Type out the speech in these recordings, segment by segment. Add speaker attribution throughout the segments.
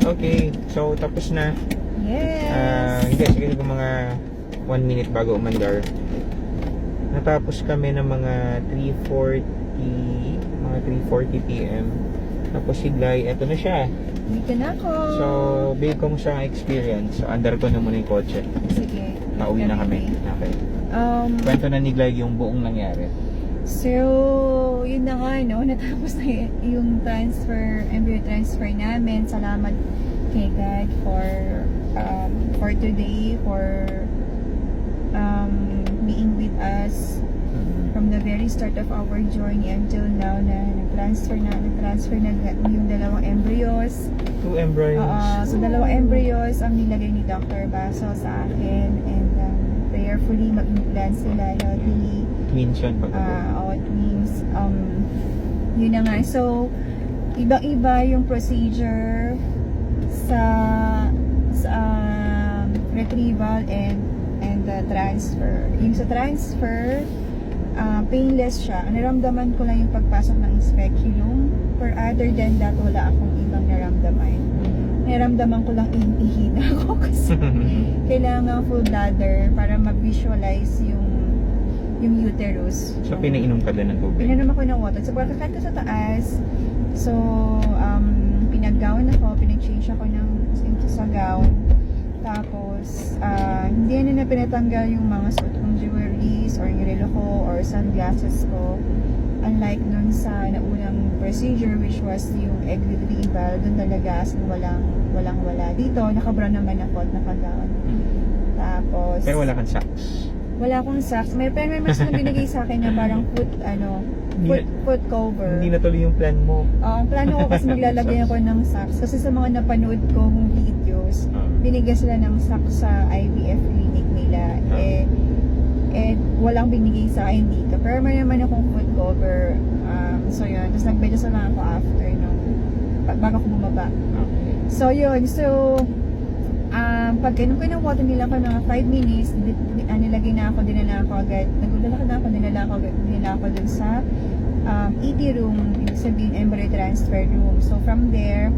Speaker 1: Okay, so tapos na.
Speaker 2: Yes.
Speaker 1: Hindi, siguro mga 1 minute bago umandar. Natapos kami ng mga 3:40 p.m. Tapos si Glay, eto na siya.
Speaker 2: Dito na ako.
Speaker 1: So, babe, kumusta ang experience? So, andar ko na muna yung kotse.
Speaker 2: Sige.
Speaker 1: Pauwi na kami. Okay. Kwento na ni Glay yung buong nangyari.
Speaker 2: So, yun na nga, no? Natapos na yung embryo transfer namin. Salamat kay God for today, for being with us from the very start of our journey until now na nag-transfer na yung dalawang embryos.
Speaker 1: 2 embryos.
Speaker 2: So, dalawang embryos ang nilagay ni Dr. Baso sa akin, and prayerfully mag-implant sila healthy.
Speaker 1: Twins yun pag
Speaker 2: Twins. Yun na nga. So, ibang-iba yung procedure sa retrieval and transfer. Yung sa transfer, painless siya. Naramdaman ko lang yung pagpasok ng speculum. For other than that, wala akong ibang naramdaman. Naramdaman ko lang ihina ako kasi kailangan full bladder para mag-visualize yung uterus.
Speaker 1: So, pinainom ka din ng tubig?
Speaker 2: Pinainom ako ng water. So, pagkakat ko sa taas, so, pinag-gown ako, pinag-change ako sa gown. Tapos, hindi na pinatanggal yung mga suot kong jewelries or yung relo ko or sunglasses ko. Unlike dun sa naunang procedure, which was yung egg retrieval, dun talaga as walang-wala. Dito, naka-brown naman ako at naka-gown. Tapos,
Speaker 1: pero wala kang socks?
Speaker 2: Wala akong socks. May mas na binigay sa akin na parang foot cover.
Speaker 1: Hindi natuloy yung plan mo.
Speaker 2: Ang plano ko kasi maglalagay ako ng socks. Kasi sa mga napanood kong videos, binigyan sila ng socks sa IVF clinic nila. Walang binigay sa akin dito. Pero may naman akong foot cover. So yun. Tapos nagbedos na lang ako after bago ko bumaba.
Speaker 1: Okay.
Speaker 2: So yun. So, pag inom ko ng water nila ko mga 5 minutes, dinala ako dun sa ED room, ibig sabihin embryo transfer room. So from there,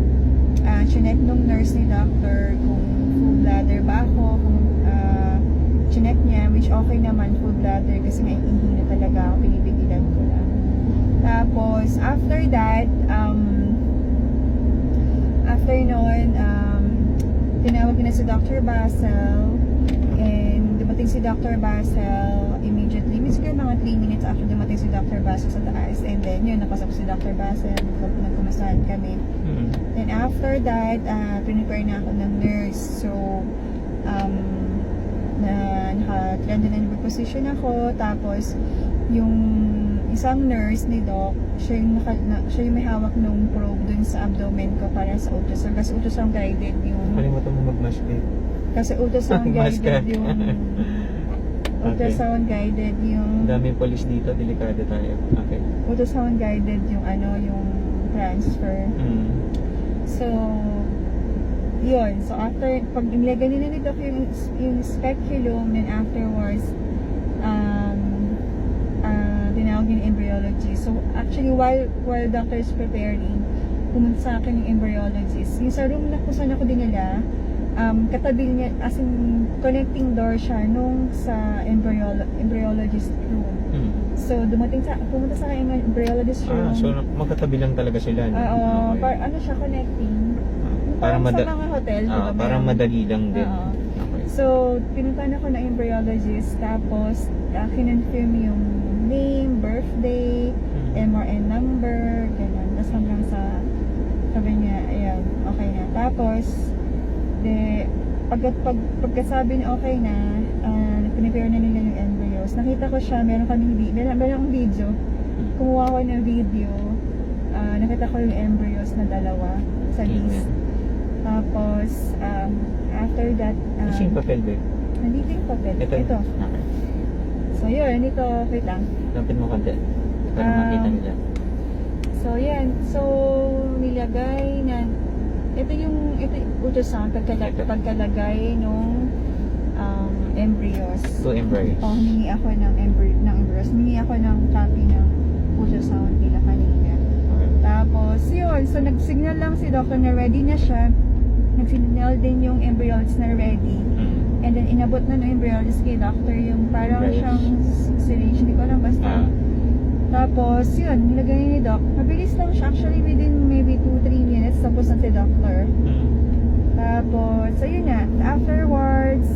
Speaker 2: chinek nung nurse ni doctor kung full bladder ba ako, kung chinek niya, which okay naman, full bladder, kasi nga ihina talaga ako, pinipigilan ko lang. Tapos after that, tinawag na si Dr. Basel, and dumating si Dr. Basel immediately. Siguro mga 3 minutes after dumating si Dr. Basel sa taas, and then yun, napasok si Dr. Basel, nagkumasahan kami. Then after that, prepare na ako ng nurse. So, naka-trend na position ako. Tapos, yung isang nurse ni Doc, siya yung may hawak nung probe dun sa abdomen ko para sa ultrasound. Kasi ultrasound guided yung...
Speaker 1: Kalimutan mo mag-mask eh.
Speaker 2: Kasi ultrasound guided yung... Ultrasound guided yung...
Speaker 1: Daming police dito, delikado tayo. Okay.
Speaker 2: Ultrasound guided yung yung transfer. So, yun. So, after, pag nilagay nila ni Doc yung speculum, then afterwards, tinawag yung embryologist. So, actually, while doctor is preparing, pumunta sa akin yung embryologist. Yung sa room na kung saan ako dinala, katabi niya, as in, connecting door siya nung sa embryologist room. So, pumunta sa akin yung embryologist room.
Speaker 1: So, magkatabi lang talaga sila. No?
Speaker 2: Okay. Ano siya, connecting.
Speaker 1: Parang
Speaker 2: sa mga hotel. Diba,
Speaker 1: parang madali lang din. Okay.
Speaker 2: So, pinuntahan ako ng embryologist, tapos, kinonfirm yung name, birthday, MRN number, gano'n. Tapos hanggang sa, sabi niya, ayan, okay na. Tapos, pagkasabi niya okay na, pinipare na nila yung embryos. Nakita ko siya, meron akong video. Kumuha ko ng video. Nakita ko yung embryos na dalawa sa list. Tapos, after that,
Speaker 1: Kasi yung papel, babe?
Speaker 2: nandito yung papel. Ito.
Speaker 1: Okay.
Speaker 2: So, yun. Ito, wait lang.
Speaker 1: Lapit mo konti. Para makita nila.
Speaker 2: So, yan. So, nilagay na, ito yung ultrasound, pagkalagay nung embryos.
Speaker 1: 2 embryos.
Speaker 2: Humingi ako ng embryos. Humingi ako ng copy ng ultrasound nila kanina.
Speaker 1: Okay.
Speaker 2: Tapos, yun. yun, so nag-signal lang si doctor na ready na siya. Nag-signal din yung embryologist na ready. And then inabot na ng embryologist kay doctor yung parang
Speaker 1: Right.
Speaker 2: siyang syringe, hindi ko alam basta.
Speaker 1: Ah.
Speaker 2: Tapos yun, nilagay ni doc. Mabilis lang siya, actually within maybe 2-3 minutes tapos na si doctor. Tapos, ayun na, afterwards,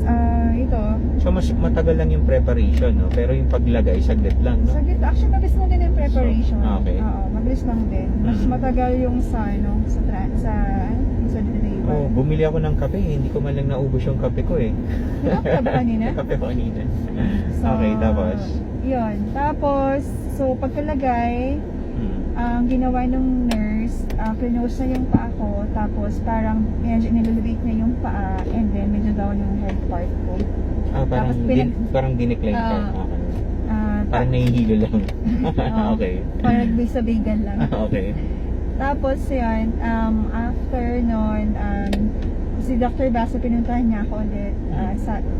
Speaker 2: ito,
Speaker 1: So mas matagal lang yung preparation, no? Pero yung paglagay saglit lang, no?
Speaker 2: saglit, actually mabilis lang din yung preparation.
Speaker 1: So, okay.
Speaker 2: Oo, mabilis lang din. Mas
Speaker 1: Mhm.
Speaker 2: matagal yung sa, ano, sa delivery.
Speaker 1: Oh, bumili ako ng kape, hindi ko man lang naubos yung kape ko eh.
Speaker 2: Diba ka ba kanina?
Speaker 1: Kape ko kanina.
Speaker 2: So,
Speaker 1: Okay, tapos?
Speaker 2: Yun. Tapos, so pagkalagay, ang ginawa ng nurse, pinose na yung paa ko, tapos parang medyo inelevate niya yung paa, and then medyo down yung head part ko.
Speaker 1: Parang,
Speaker 2: Tapos
Speaker 1: parang dinecline ka.
Speaker 2: Ah,
Speaker 1: Okay.
Speaker 2: Ah,
Speaker 1: Parang nahihilo lang.
Speaker 2: Oo.
Speaker 1: Okay.
Speaker 2: Parang nagbay sa vegan lang.
Speaker 1: Okay.
Speaker 2: Tapos yun, after nun, si Dr. Basso pinuntahan niya ako ulit.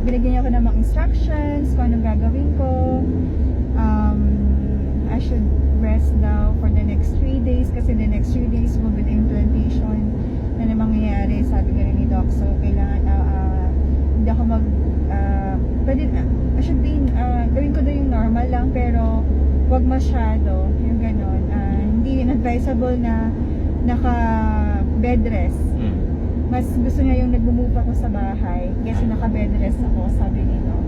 Speaker 2: Binigyan niya ako ng mga instructions kung anong gagawin ko. I should rest now for the next 3 days kasi the next 3 days will be the implantation na mangyayari, sabi nga rin ni Doc. So, kailangan, hindi ako pwede, I should be, gawin ko daw yung normal lang pero wag masyado, yung ganon. Hindi advisable na naka bed rest. Mas gusto niya yung nag-move ako sa bahay kasi naka bed rest ako, sabi ni Doc.